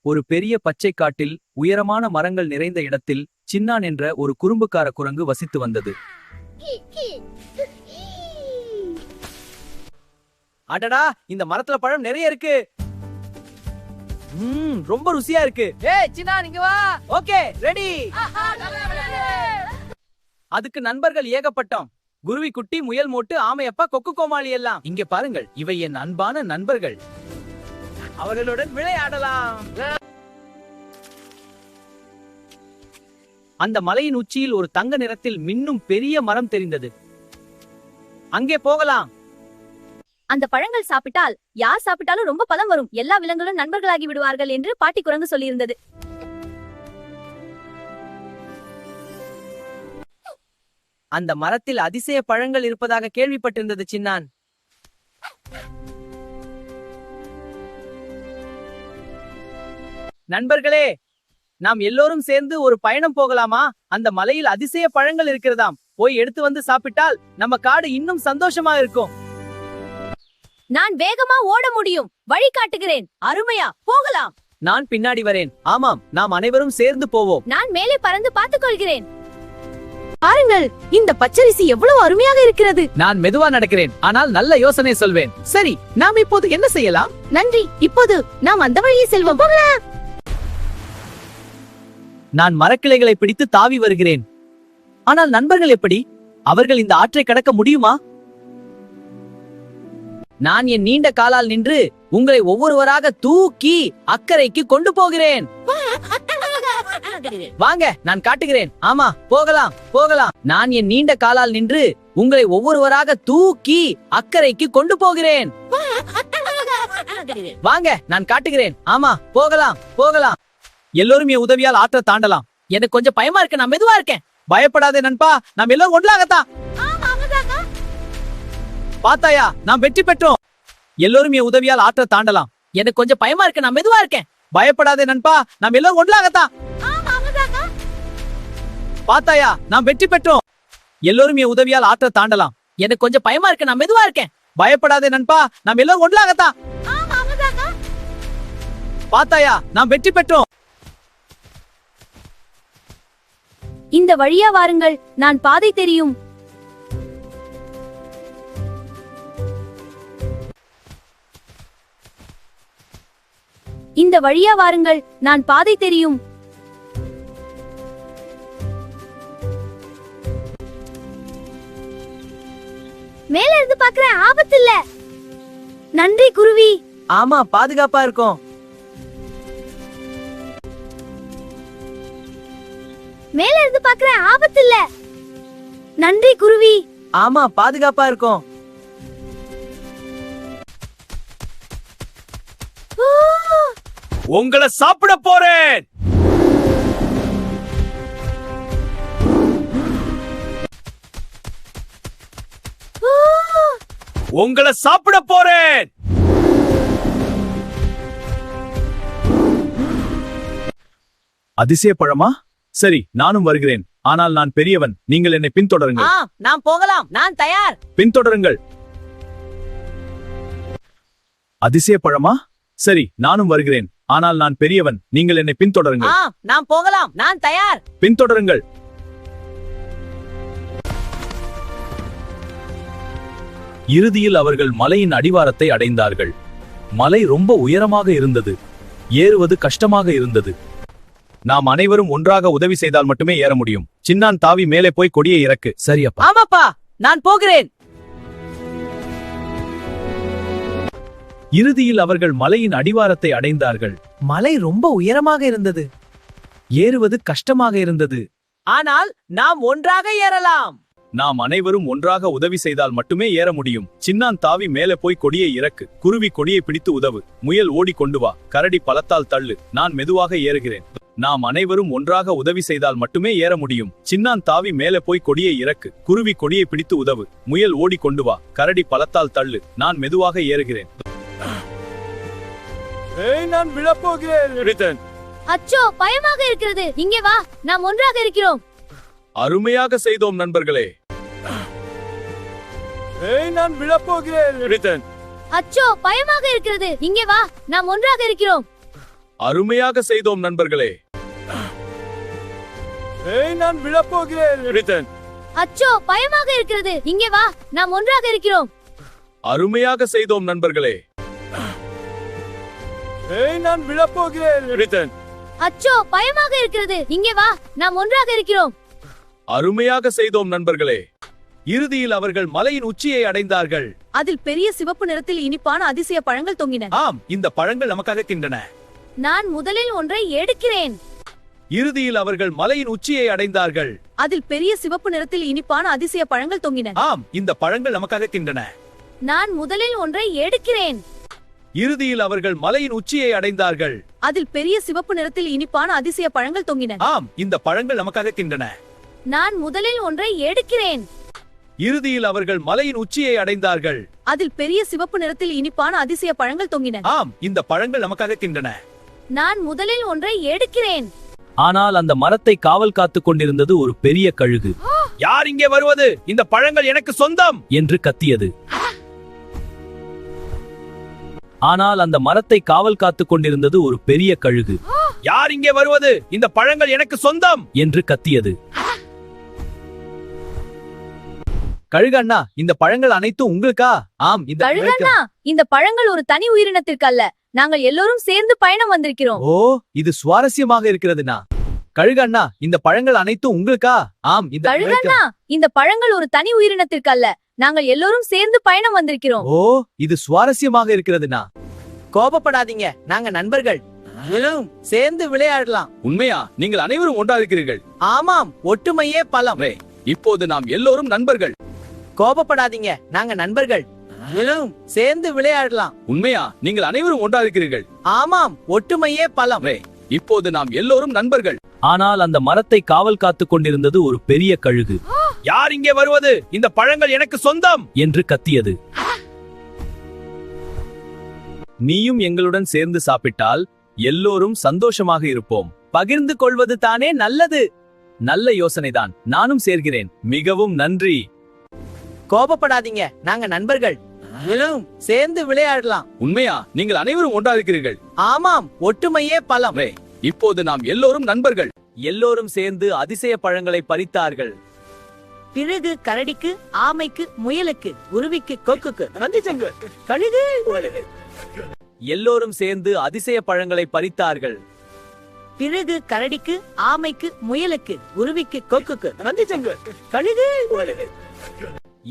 ஒரு பெரிய பச்சை காட்டில் உயரமான மரங்கள் நிறைந்த இடத்தில் சின்னான் என்ற ஒரு குறும்புக்கார குரங்கு வசித்து வந்தது. அடடா, இந்த மரத்துல பழம் நிறைய இருக்கு. ரொம்ப ருசியா இருக்கு. ஏய் சின்னான், இங்க வா. Okay, ready. அதுக்கு நண்பர்கள் ஏகப்பட்டோம். குருவி குட்டி, முயல் மோட்டு, ஆமையப்பா, கொக்கு கோமாளி எல்லாம். இங்க பாருங்கள், இவை என் அன்பான நண்பர்கள். அவர்களுடன் விளையாடலாம். அந்த மலையின் உச்சியில் ஒரு தங்க நிறத்தில் மின்னும் பெரிய மரம் தெரிந்தது. அங்கே போகலாம். அந்த பழங்கள் சாப்பிட்டால் யார் சாப்பிட்டாலும் ரொம்ப பலம் வரும், எல்லா விலங்குகளும் நண்பர்களாகி விடுவார்கள் என்று பாட்டி குரங்கு சொல்லியிருந்தது. அந்த மரத்தில் அதிசய பழங்கள் இருப்பதாக கேள்விப்பட்டிருந்தது சின்னான். நண்பர்களே, நாம் எல்லோரும் சேர்ந்து ஒரு பயணம் போகலாமா? அந்த மலையில் அதிசய பழங்கள் இருக்கிறதாம். போய் எடுத்து வந்து சாப்பிட்டால் நம்ம காடு இன்னும் சந்தோஷமா இருக்கும். நான் வேகமா ஓட முடியும், வழி காட்டுகிறேன். அருமையா, போகலாம். நான் பின்னாடி வரேன். ஆமாம், நாம் அனைவரும் சேர்ந்து போவோம். நான் மேலே பறந்து பார்த்துக் கொள்கிறேன். பாருங்கள், இந்த பச்சரிசி எவ்வளவு அருமையாக இருக்கிறது. நான் மெதுவா நடக்கிறேன், ஆனால் நல்ல யோசனை சொல்வேன். சரி, நாம் இப்போது என்ன செய்யலாம்? நன்றி, இப்போது நாம் அந்த வழியே செல்வோம். போகலாம். நான் மரக்கிளைகளை பிடித்து தாவி வருகிறேன். ஆனால் நண்பர்கள் எப்படி? அவர்கள் இந்த ஆற்றை கடக்க முடியுமா? நான் என் நீண்ட காலால் நின்று உங்களை ஒவ்வொருவராக தூக்கி அக்கறைக்கு கொண்டு போகிறேன். வாங்க, நான் காட்டுகிறேன். ஆமா, போகலாம் போகலாம். நான் என் நீண்ட காலால் நின்று உங்களை ஒவ்வொருவராக தூக்கி அக்கறைக்கு கொண்டு போகிறேன். வாங்க, நான் காட்டுகிறேன். ஆமா, போகலாம் போகலாம். எல்லோரும் என் உதவியால் ஆற்ற தாண்டலாம். எனக்கு கொஞ்சம் பயமா இருக்கு, நான் மெதுவா இருக்கேன். பயப்படாதே நண்பா, நாம் எல்லோரும் ஒன்றாகத்தான். பாத்தாயா, நாம் வெற்றி பெற்றோம். எல்லோரும் என் உதவியால் ஆற்ற தாண்டலாம். எனக்கு கொஞ்சம் பயமா இருக்கு, நான் மெதுவா இருக்கேன். பயப்படாதே நண்பா, நாம் எல்லோரும் ஒன்றாகத்தான். பாத்தாயா, நாம் வெற்றி பெற்றோம். எல்லோரும் என் உதவியால் ஆற்ற தாண்டலாம். எனக்கு கொஞ்சம் பயமா இருக்கு, நான் மெதுவா இருக்கேன். பயப்படாதே நண்பா, நாம் எல்லோரும் ஒன்றாகத்தான். பாத்தாயா, நாம் வெற்றி பெற்றோம். இந்த வழியா வாருங்கள், நான் பாதை தெரியும். இந்த வழியா வாருங்கள், நான் பாதை தெரியும். மேல இருந்து பார்க்கிறேன், ஆபத்து இல்ல. நன்றி குருவி. ஆமா, பாதுகாப்பா இருக்கும். மேல இருந்து பார்க்கிறேன், ஆபத்து இல்ல. நன்றி குருவி. ஆமா, பாதுகாப்பா இருக்கும். உங்களை சாப்பிட போறேன். உங்களை சாப்பிட போறேன். அதிசய பழமா? சரி, நானும் வருகிறேன். ஆனால் நான் பெரியவன், நீங்கள் என்னை பின்தொடருங்கள். நாம் போகலாம், நான் தயார். பின்தொடருங்கள். அதிசய பழமா? சரி, நானும் வருகிறேன். ஆனால் நான் பெரியவன், நீங்கள் என்னை பின்தொடருங்கள். நாம் போகலாம், நான் தயார். பின்தொடருங்கள். இறுதியில் அவர்கள் மலையின் அடிவாரத்தை அடைந்தார்கள். மலை ரொம்ப உயரமாக இருந்தது. ஏறுவது கஷ்டமாக இருந்தது. நாம் அனைவரும் ஒன்றாக உதவி செய்தால் மட்டுமே ஏற முடியும். சின்னான் தாவி மேலே போய் கொடியை இறக்கு. சரியப்பா. ஆமாப்பா, நான் போகிறேன். இறுதியில் அவர்கள் மலையின் அடிவாரத்தை அடைந்தார்கள். மலை ரொம்ப உயரமாக இருந்தது. ஏறுவது கஷ்டமாக இருந்தது. ஆனால் நாம் ஒன்றாக ஏறலாம். நாம் அனைவரும் ஒன்றாக உதவி செய்தால் மட்டுமே ஏற முடியும். சின்னான் தாவி மேலே போய் கொடியை இறக்கு. குருவி கொடியை பிடித்து உதவு. முயல் ஓடி கொண்டு வா. கரடி பலத்தால் தள்ளு. நான் மெதுவாக ஏறுகிறேன். நாம் அனைவரும் ஒன்றாக உதவி செய்தால் மட்டுமே ஏற முடியும். சின்னான் தாவி மேலே போய் கொடியை இறக்கு. குருவி கொடியை பிடித்து உதவு. முயல் ஓடி கொண்டு வா. கரடி பலத்தால் தள்ளு. நான் மெதுவாக ஏறுகிறேன். நான் விழப்போகிறேன். அச்சோ, பயமாக இருக்கிறது. இங்கே வா, நாம் ஒன்றாக இருக்கிறோம். அருமையாக செய்தோம் நண்பர்களே. நான் விழப்போகிறேன். அச்சோ, பயமாக இருக்கிறது. இங்கே வா, நாம் ஒன்றாக இருக்கிறோம். அருமையாக செய்தோம் நண்பர்களே. நான் விழப்போகிறேன். அச்சோ, பயமாக இருக்கிறது. இங்கே வா, நாம் ஒன்றாக இருக்கிறோம். அருமையாக செய்தோம் நண்பர்களே. நான் விழப்போகிறேன். அச்சோ, பயமாக இருக்கிறது. இங்கே வா, நாம் ஒன்றாக இருக்கிறோம். அருமையாக செய்தோம் நண்பர்களே. இறுதியில் அவர்கள் மலையின் உச்சியை அடைந்தார்கள். அதில் பெரிய சிவப்பு நிறத்தில் இனிப்பான அதிசய பழங்கள் தொங்கின. ஆம், இந்த பழங்கள் நமக்காக கின்றன. நான் முதலில் ஒன்றை எடுக்கிறேன். இறுதியில் அவர்கள் மலையின் உச்சியை அடைந்தார்கள். அதில் பெரிய சிவப்பு நிறத்தில் இனிப்பான அதிசய பழங்கள் தொங்கின. ஆம், இந்த பழங்கள் நமக்காக கின்றன. நான் முதலில் ஒன்றை எடுக்கிறேன். இறுதியில் அவர்கள் மலையின் உச்சியை அடைந்தார்கள். அதில் பெரிய சிவப்பு நிறத்தில் இனிப்பான அதிசய பழங்கள் தொங்கின. ஆம், இந்த பழங்கள் நமக்காக கின்றன. நான் முதலில் ஒன்றை எடுக்கிறேன். இறுதியில் அவர்கள் மலையின் உச்சியை அடைந்தார்கள். அதில் பெரிய சிவப்பு நிறத்தில் இனிப்பான அதிசய பழங்கள் தொங்கின. ஆம், இந்த பழங்கள் நமக்காக கின்றன. நான் முதலில் ஒன்றை எடுக்கிறேன். ஆனால் அந்த மரத்தை காவல் காத்துக் கொண்டிருந்தது ஒரு பெரிய கழுகு. யார் இங்கே வருவது? இந்த பழங்கள் எனக்கு சொந்தம் என்று கத்தியது. ஆனால் அந்த மரத்தை காவல் காத்துக் கொண்டிருந்தது ஒரு பெரிய கழுகு. யார் இங்கே வருவது? இந்த பழங்கள் எனக்கு சொந்தம் என்று கத்தியது. கழுகண்ணா, இந்த பழங்கள் அனைத்தும் உங்களுக்கா? ஆம். கழுகண்ணா, இந்த பழங்கள் ஒரு தனி உயிரினத்திற்கு அல்ல, நாங்கள் எல்லோரும் சேர்ந்து பயணம் வந்திருக்கிறோம். ஓ, இது சுவாரஸ்யமாக இருக்கிறதுனா. கழுகண்ணா, இந்த பழங்கள் அனைத்தும் உங்களுக்கா? ஆம். கழுகண்ணா, இந்த பழங்கள் ஒரு தனி உயிரினத்திற்கு அல்ல, நாங்கள் எல்லோரும் சேர்ந்து பயணம் வந்திருக்கிறோம். ஓ, இது சுவாரஸ்யமாக இருக்கிறதுனா. கோபப்படாதீங்க, நாங்க நண்பர்கள். சேர்ந்து விளையாடலாம். உண்மையா? நீங்கள் அனைவரும் ஒன்றா இருக்கிறீர்கள். ஆமாம், ஒற்றுமையே பலம். இப்போது நாம் எல்லோரும் நண்பர்கள். கோபப்படாதீங்க, நாங்க நண்பர்கள். சேர்ந்து விளையாடலாம். உண்மையா? நீங்கள் அனைவரும் ஒன்றா இருக்கிறீர்கள். ஆமாம், ஒற்றுமையே பலம். இப்போது நாம் எல்லோரும் நண்பர்கள். ஆனால் அந்த மரத்தை காவல் காத்துக் கொண்டிருந்தது ஒரு பெரிய கழுகு. யார் இங்கே வருவது? இந்த பழங்கள் எனக்கு சொந்தம் என்று கத்தியது. நீயும் எங்களுடன் சேர்ந்து சாப்பிட்டால் எல்லோரும் சந்தோஷமாக இருப்போம். பகிர்ந்து கொள்வது தானே நல்லது. நல்ல யோசனைதான், நானும் சேர்கிறேன். மிகவும் நன்றி. கோபப்படாதீங்க, நாங்க நண்பர்கள். சேர்ந்து விளையாடலாம். உண்மையா? நீங்கள் அனைவரும் ஒன்றா இருக்கிறீர்கள். ஆமாம், ஒற்றுமையே பலம். இப்போது நாம் எல்லோரும் நண்பர்கள். எல்லோரும் சேர்ந்து அதிசய பழங்களை பறித்தார்கள். பிறகு கரடிக்கு, ஆமைக்கு, முயலுக்கு, உருவிக்கு, கொக்குக்கு, கழுகு. எல்லோரும் சேர்ந்து அதிசய பழங்களை பறித்தார்கள். பிறகு கரடிக்கு, ஆமைக்கு, முயலுக்கு, உருவிக்கு, கொக்குக்கு, கழுகு.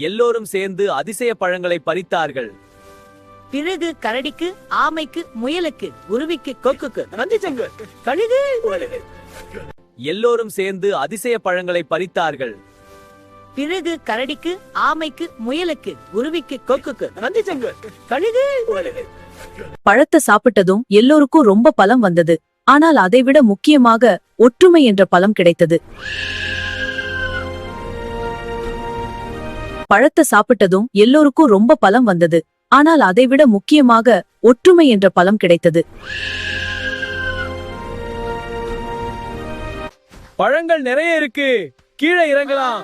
எல்லோரும் சேர்ந்து அதிசய பழங்களை பறித்தார்கள். பிறகு கரடிக்கு, ஆமைக்கு, முயலுக்கு, உருவிக்கு, கொக்குக்கு, கழுகு. எல்லோரும் சேர்ந்து அதிசய பழங்களை பறித்தார்கள். பிறகு கரடிக்கு, ஆமைக்கு, முயலுக்கு, உருவிக்கு, கொக்குக்கு, கழுகு. பழத்தை சாப்பிட்டதும் எல்லோருக்கும் ரொம்ப பலம் வந்தது. ஆனால் அதைவிட முக்கியமாக ஒற்றுமை என்ற பலம் கிடைத்தது. பழத்தை சாப்பிட்டதும் எல்லோருக்கும் ரொம்ப பலம் வந்தது. ஆனால் அதைவிட முக்கியமாக ஒற்றுமை என்ற பலம் கிடைத்தது. பழங்கள் நிறைய இருக்கு, கீழே இறங்கலாம்.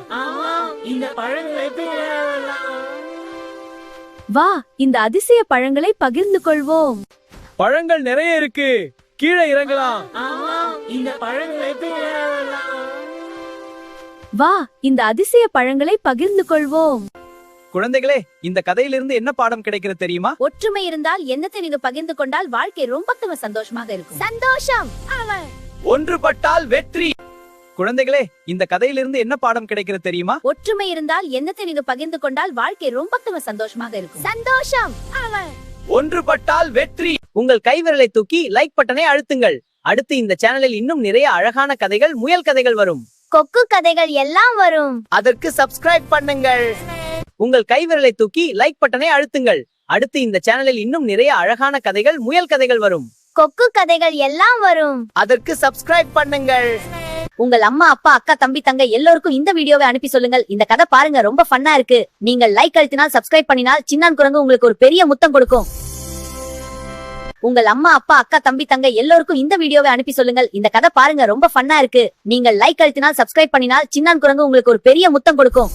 வா, இந்த அதிசய பழங்களை பகிர்ந்து கொள்வோம். பழங்கள் நிறைய இருக்கு, கீழே இறங்கலாம். வா, இந்த அதிசய பழங்களை பகிர்ந்து கொள்வோம். குழந்தைகளே, இந்த கதையிலிருந்து என்ன பாடம் கிடைக்கிறது தெரியுமா? ஒற்றுமை இருந்தால் என்னத்தை நீங்க பகிர்ந்து கொண்டால் வாழ்க்கை ரொம்ப சந்தோஷமாக இருக்கும். சந்தோஷம். ஒன்றுபட்டால் வெற்றி. குழந்தைகளே, இந்த கதையிலிருந்து என்ன பாடம் கிடைக்கிறது தெரியுமா? ஒற்றுமை இருந்தால் என்னத்தை நீங்க பகிர்ந்து கொண்டால் வாழ்க்கை ரொம்ப சந்தோஷமாக இருக்கும். சந்தோஷம். ஒன்றுபட்டால் வெற்றி. உங்கள் கைவிரலை தூக்கி லைக் பட்டனை அழுத்துங்கள். அடுத்து இந்த சேனலில் இன்னும் நிறைய அழகான கதைகள், முயல் கதைகள் வரும். கொக்கு கதைகள் எல்லாம் வரும். அதற்கு சப்ஸ்கிரைப் பண்ணுங்கள். உங்கள் கைவிரலை தூக்கி லைக் பட்டனை அழுத்துங்கள். அடுத்து இந்த சேனலில் இன்னும் நிறைய அழகான கதைகள், முயல் கதைகள் வரும். கொக்கு கதைகள் எல்லாம் வரும். அதற்கு சப்ஸ்கிரைப் பண்ணுங்கள். உங்கள் அம்மா, அப்பா, அக்கா, தம்பி, தங்க எல்லோருக்கும் இந்த வீடியோவை அனுப்பி சொல்லுங்கள். இந்த கதை பாருங்க, ரொம்ப ஃபன்னா இருக்கு. நீங்கள் லைக் அழுத்தினால், சப்ஸ்கிரைப் பண்ணினால் சின்னான் குரங்கு உங்களுக்கு ஒரு பெரிய முத்தம் கொடுக்கும். உங்கள் அம்மா, அப்பா, அக்கா, தம்பி, தங்க எல்லோருக்கும் இந்த வீடியோவை அனுப்பி சொல்லுங்கள். இந்த கதை பாருங்க, ரொம்ப ஃபன்னா இருக்கு. நீங்கள் லைக் அழுத்தினால், சப்ஸ்கிரைப் பண்ணினால் சின்னான் குரங்கு உங்களுக்கு ஒரு பெரிய முத்தம் கொடுக்கும்.